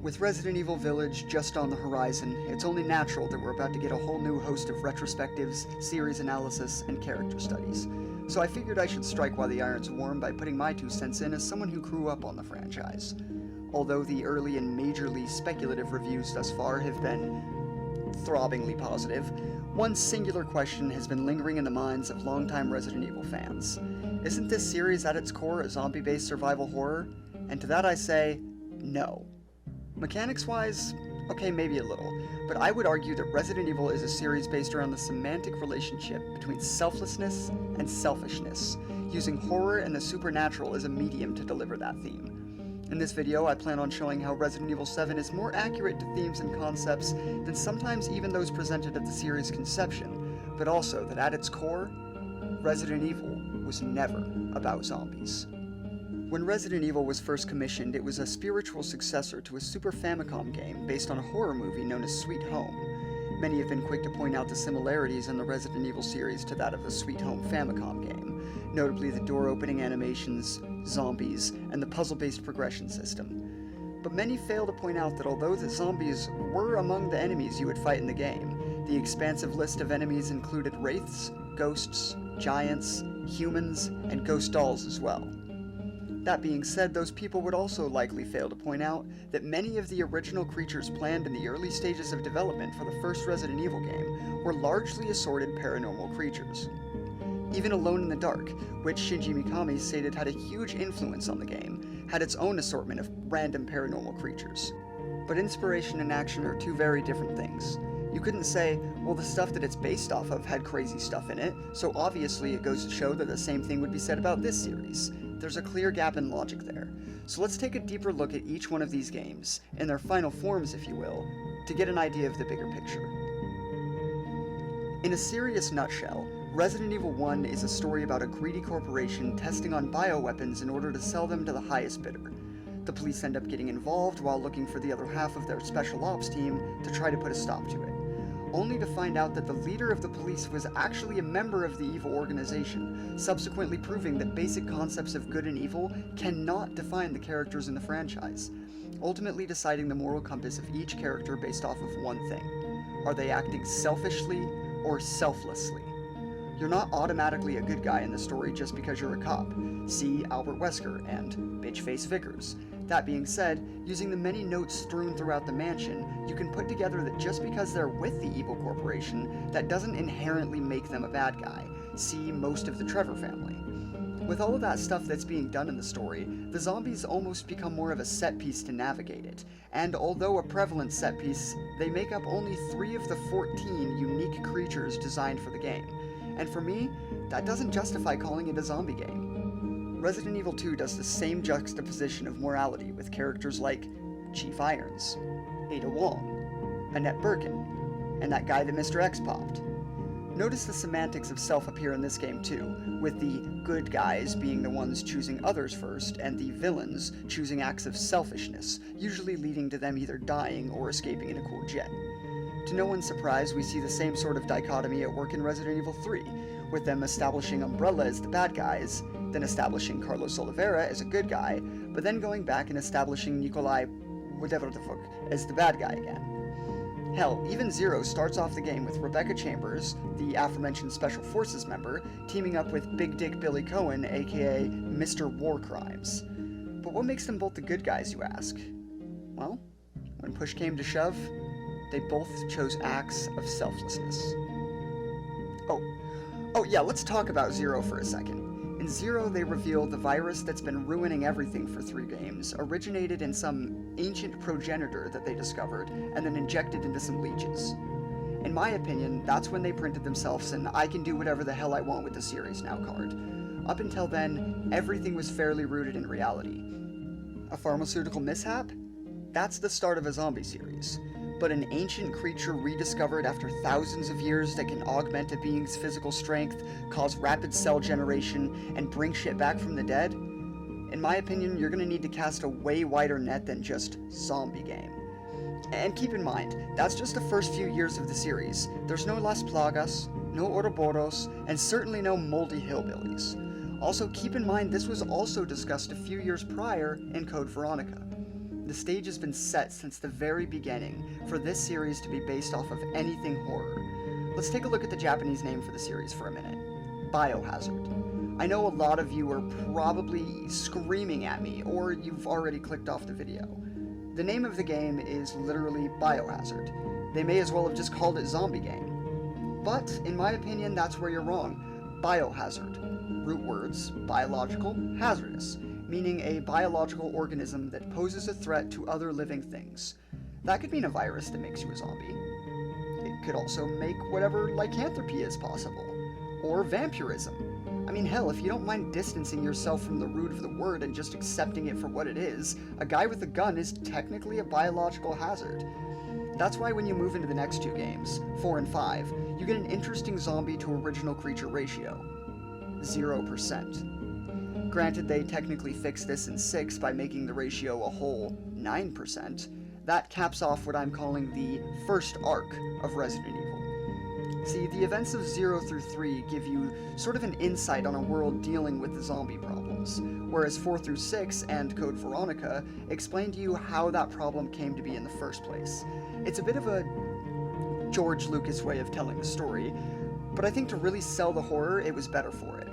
With Resident Evil Village just on the horizon, it's only natural that we're about to get a whole new host of retrospectives, series analysis, and character studies. So I figured I should strike while the iron's warm by putting my 2 cents in as someone who grew up on the franchise. Although the early and majorly speculative reviews thus far have been throbbingly positive, one singular question has been lingering in the minds of longtime Resident Evil fans. Isn't this series at its core a zombie-based survival horror? And to that I say, no. Mechanics-wise, okay, maybe a little, but I would argue that Resident Evil is a series based around the semantic relationship between selflessness and selfishness, using horror and the supernatural as a medium to deliver that theme. In this video, I plan on showing how Resident Evil 7 is more accurate to themes and concepts than sometimes even those presented at the series' conception, but also that at its core, Resident Evil was never about zombies. When Resident Evil was first commissioned, it was a spiritual successor to a Super Famicom game based on a horror movie known as Sweet Home. Many have been quick to point out the similarities in the Resident Evil series to that of the Sweet Home Famicom game, notably the door-opening animations, zombies, and the puzzle-based progression system. But many fail to point out that although the zombies were among the enemies you would fight in the game, the expansive list of enemies included wraiths, ghosts, giants, humans, and ghost dolls as well. That being said, those people would also likely fail to point out that many of the original creatures planned in the early stages of development for the first Resident Evil game were largely assorted paranormal creatures. Even Alone in the Dark, which Shinji Mikami stated had a huge influence on the game, had its own assortment of random paranormal creatures. But inspiration and action are 2 very different things. You couldn't say, well, the stuff that it's based off of had crazy stuff in it, so obviously it goes to show that the same thing would be said about this series. There's a clear gap in logic there. So let's take a deeper look at each one of these games, in their final forms if you will, to get an idea of the bigger picture. In a serious nutshell, Resident Evil 1 is a story about a greedy corporation testing on bioweapons in order to sell them to the highest bidder. The police end up getting involved while looking for the other half of their special ops team to try to put a stop to it, only to find out that the leader of the police was actually a member of the evil organization, subsequently proving that basic concepts of good and evil cannot define the characters in the franchise, ultimately deciding the moral compass of each character based off of one thing. Are they acting selfishly or selflessly? You're not automatically a good guy in the story just because you're a cop. See Albert Wesker and Bitchface Vickers. That being said, using the many notes strewn throughout the mansion, you can put together that just because they're with the evil corporation, that doesn't inherently make them a bad guy. See most of the Trevor family. With all of that stuff that's being done in the story, the zombies almost become more of a set piece to navigate it, and although a prevalent set piece, they make up only 3 of the 14 unique creatures designed for the game. And for me, that doesn't justify calling it a zombie game. Resident Evil 2 does the same juxtaposition of morality with characters like Chief Irons, Ada Wong, Annette Birkin, and that guy that Mr. X popped. Notice the semantics of self appear in this game too, with the good guys being the ones choosing others first, and the villains choosing acts of selfishness, usually leading to them either dying or escaping in a cool jet. To no one's surprise, we see the same sort of dichotomy at work in Resident Evil 3, with them establishing Umbrella as the bad guys, then establishing Carlos Oliveira as a good guy, but then going back and establishing Nikolai whatever the fuck as the bad guy again. Hell, even Zero starts off the game with Rebecca Chambers, the aforementioned Special Forces member, teaming up with Big Dick Billy Cohen, aka Mr. War Crimes. But what makes them both the good guys, you ask? Well, when push came to shove, they both chose acts of selflessness. Oh yeah, let's talk about Zero for a second. In Zero, they reveal the virus that's been ruining everything for 3 games originated in some ancient progenitor that they discovered and then injected into some leeches. In my opinion, that's when they printed themselves an I can do whatever the hell I want with the series now card. Up until then, everything was fairly rooted in reality. A pharmaceutical mishap? That's the start of a zombie series. But an ancient creature rediscovered after thousands of years that can augment a being's physical strength, cause rapid cell generation, and bring shit back from the dead? In my opinion, you're gonna need to cast a way wider net than just zombie game. And keep in mind, that's just the first few years of the series. There's no Las Plagas, no Ouroboros, and certainly no moldy hillbillies. Also keep in mind this was also discussed a few years prior in Code Veronica. the stage has been set since the very beginning for this series to be based off of anything horror. Let's take a look at the Japanese name for the series for a minute. Biohazard. I know a lot of you are probably screaming at me, or you've already clicked off the video. The name of the game is literally Biohazard. They may as well have just called it Zombie Game. But, in my opinion, that's where you're wrong. Biohazard. Root words, biological, hazardous, meaning a biological organism that poses a threat to other living things. That could mean a virus that makes you a zombie. It could also make whatever lycanthropy is possible. Or vampirism. I mean, hell, if you don't mind distancing yourself from the root of the word and just accepting it for what it is, a guy with a gun is technically a biological hazard. That's why when you move into the next two games, 4 and 5, you get an interesting zombie to original creature ratio. 0%. Granted, they technically fixed this in 6 by making the ratio a whole 9%. That caps off what I'm calling the first arc of Resident Evil. See, the events of 0 through 3 give you sort of an insight on a world dealing with the zombie problems, whereas 4 through 6 and Code Veronica explain to you how that problem came to be in the first place. It's a bit of a George Lucas way of telling the story, but I think to really sell the horror, it was better for it.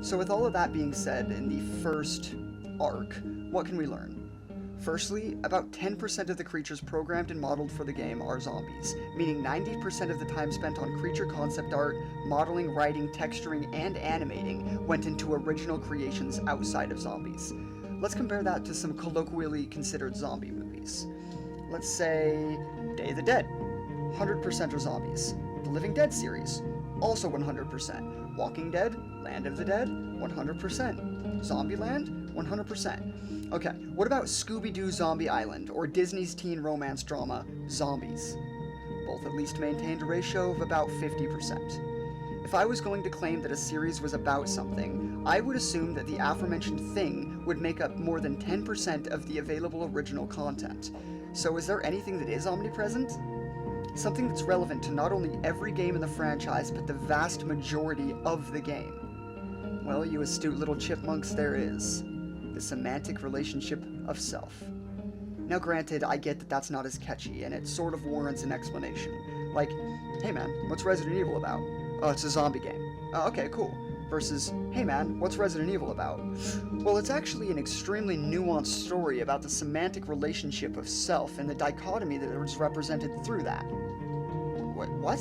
So with all of that being said, in the first arc, what can we learn? Firstly, about 10% of the creatures programmed and modeled for the game are zombies, meaning 90% of the time spent on creature concept art, modeling, writing, texturing, and animating went into original creations outside of zombies. Let's compare that to some colloquially considered zombie movies. Let's say Day of the Dead, 100% are zombies. The Living Dead series, also 100%. Walking Dead, Land of the Dead, 100%. Zombieland, 100%. Okay, what about Scooby-Doo Zombie Island, or Disney's teen romance drama, Zombies? Both at least maintained a ratio of about 50%. If I was going to claim that a series was about something, I would assume that the aforementioned thing would make up more than 10% of the available original content. So is there anything that is omnipresent? Something that's relevant to not only every game in the franchise, but the vast majority of the game. Well, you astute little chipmunks, there is. The semantic relationship of self. Now granted, I get that that's not as catchy, and it sort of warrants an explanation. Like, hey man, what's Resident Evil about? Oh, it's a zombie game. Oh, okay, cool. Versus, hey man, what's Resident Evil about? Well, it's actually an extremely nuanced story about the semantic relationship of self and the dichotomy that is represented through that. What?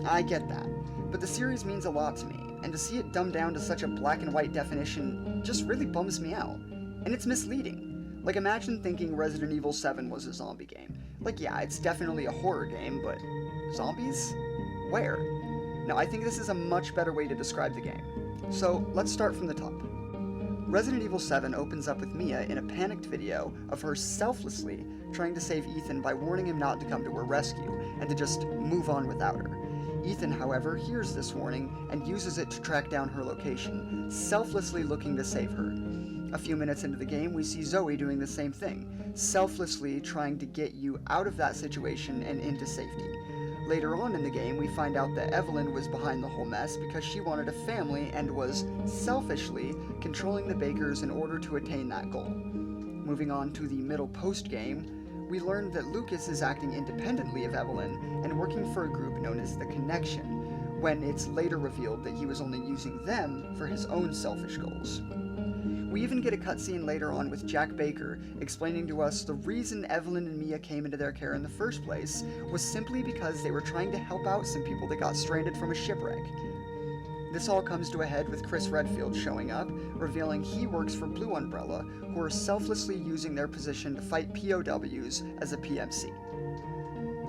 I get that, but the series means a lot to me, and to see it dumbed down to such a black and white definition just really bums me out. And it's misleading. Like, imagine thinking Resident Evil 7 was a zombie game. Like, yeah, it's definitely a horror game, but zombies? Where? Now, I think this is a much better way to describe the game. So, let's start from the top. Resident Evil 7 opens up with Mia in a panicked video of her selflessly trying to save Ethan by warning him not to come to her rescue, and to just move on without her. Ethan, however, hears this warning and uses it to track down her location, selflessly looking to save her. A few minutes into the game, we see Zoe doing the same thing, selflessly trying to get you out of that situation and into safety. Later on in the game, we find out that Evelyn was behind the whole mess because she wanted a family and was, selfishly, controlling the Bakers in order to attain that goal. Moving on to the middle post-game, we learned that Lucas is acting independently of Evelyn and working for a group known as The Connection, when it's later revealed that he was only using them for his own selfish goals. We even get a cutscene later on with Jack Baker explaining to us the reason Evelyn and Mia came into their care in the first place was simply because they were trying to help out some people that got stranded from a shipwreck. This all comes to a head with Chris Redfield showing up, revealing he works for Blue Umbrella, who are selflessly using their position to fight POWs as a PMC.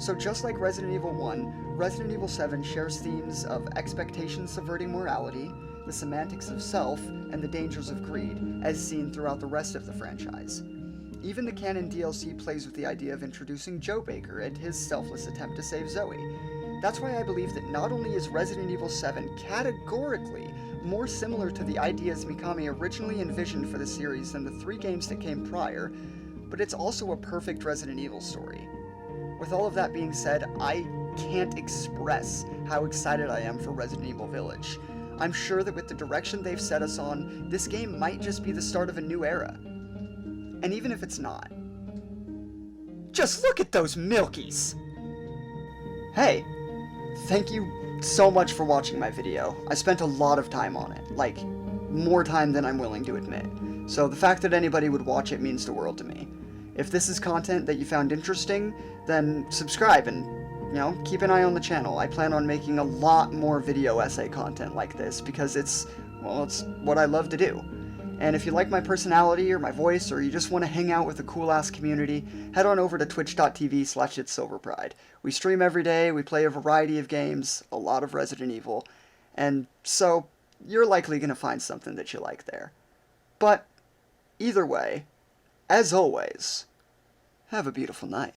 So just like Resident Evil 1, Resident Evil 7 shares themes of expectation subverting morality, the semantics of self, and the dangers of greed, as seen throughout the rest of the franchise. Even the canon DLC plays with the idea of introducing Joe Baker and his selfless attempt to save Zoe. That's why I believe that not only is Resident Evil 7 categorically more similar to the ideas Mikami originally envisioned for the series than the 3 games that came prior, but it's also a perfect Resident Evil story. With all of that being said, I can't express how excited I am for Resident Evil Village. I'm sure that with the direction they've set us on, this game might just be the start of a new era. And even if it's not, Just look at those milkies! Hey, thank you so much for watching my video. I spent a lot of time on it, like, more time than I'm willing to admit. So the fact that anybody would watch it means the world to me. If this is content that you found interesting, then subscribe and, keep an eye on the channel. I plan on making a lot more video essay content like this because it's what I love to do. And if you like my personality or my voice, or you just want to hang out with a cool-ass community, head on over to twitch.tv/itssilverpride. We stream every day, we play a variety of games, a lot of Resident Evil, and so you're likely going to find something that you like there. But either way, as always, have a beautiful night.